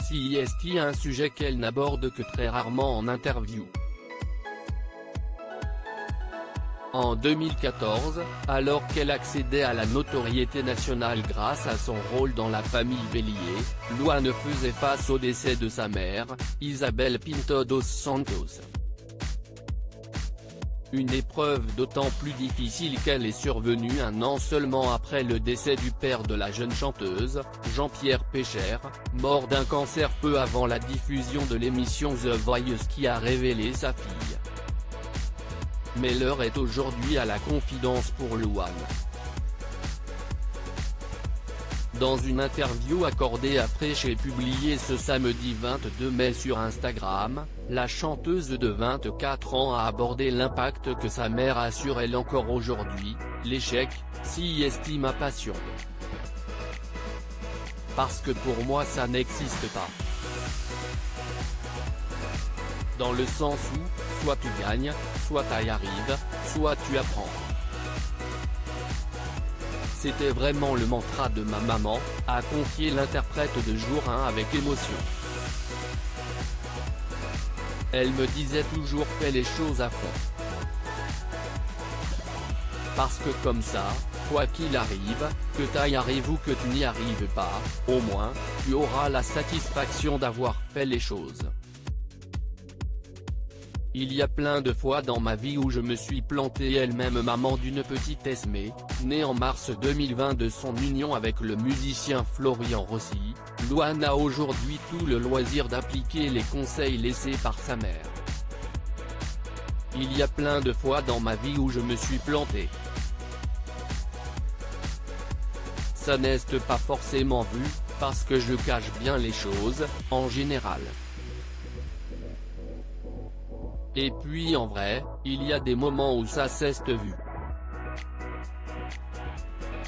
CIST, un sujet qu'elle n'aborde que très rarement en interview. En 2014, alors qu'elle accédait à la notoriété nationale grâce à son rôle dans La Famille Bélier, Luan faisait face au décès de sa mère, Isabel Pinto dos Santos. Une épreuve d'autant plus difficile qu'elle est survenue un an seulement après le décès du père de la jeune chanteuse, Jean-Pierre Pécher, mort d'un cancer peu avant la diffusion de l'émission The Voice qui a révélé sa fille. Mais l'heure est aujourd'hui à la confidence pour Luan. Dans une interview accordée à Fresh et publiée ce samedi 22 mai sur Instagram, la chanteuse de 24 ans a abordé l'impact que sa mère a sur elle encore aujourd'hui, l'échec, CIST ma passion. Parce que pour moi ça n'existe pas. Dans le sens où, soit tu gagnes, soit tu y arrives, soit tu apprends. C'était vraiment le mantra de ma maman, a confié l'interprète de Jour 1 avec émotion. Elle me disait toujours fais les choses à fond. Parce que comme ça, quoi qu'il arrive, que tu y arrives ou que tu n'y arrives pas, au moins, tu auras la satisfaction d'avoir fait les choses. Il y a plein de fois dans ma vie où je me suis planté. Elle-même maman d'une petite Esmée, née en mars 2020 de son union avec le musicien Florian Rossi, Luan a aujourd'hui tout le loisir d'appliquer les conseils laissés par sa mère. Il y a plein de fois dans ma vie où je me suis planté. Ça n'est pas forcément vu, parce que je cache bien les choses, en général. Et puis en vrai, il y a des moments où ça s'est vu.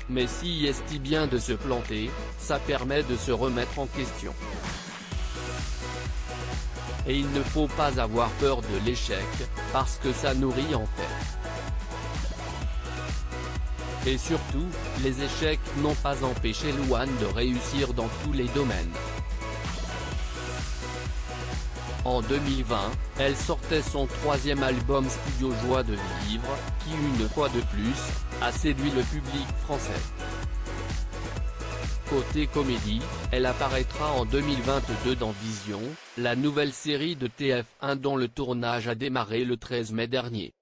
Mais si est bien de se planter, ça permet de se remettre en question. Et il ne faut pas avoir peur de l'échec, parce que ça nourrit en fait. Et surtout, les échecs n'ont pas empêché Luan de réussir dans tous les domaines. En 2020, elle sortait son troisième album studio Joie de vivre, qui une fois de plus, a séduit le public français. Côté comédie, elle apparaîtra en 2022 dans Vision, la nouvelle série de TF1 dont le tournage a démarré le 13 mai dernier.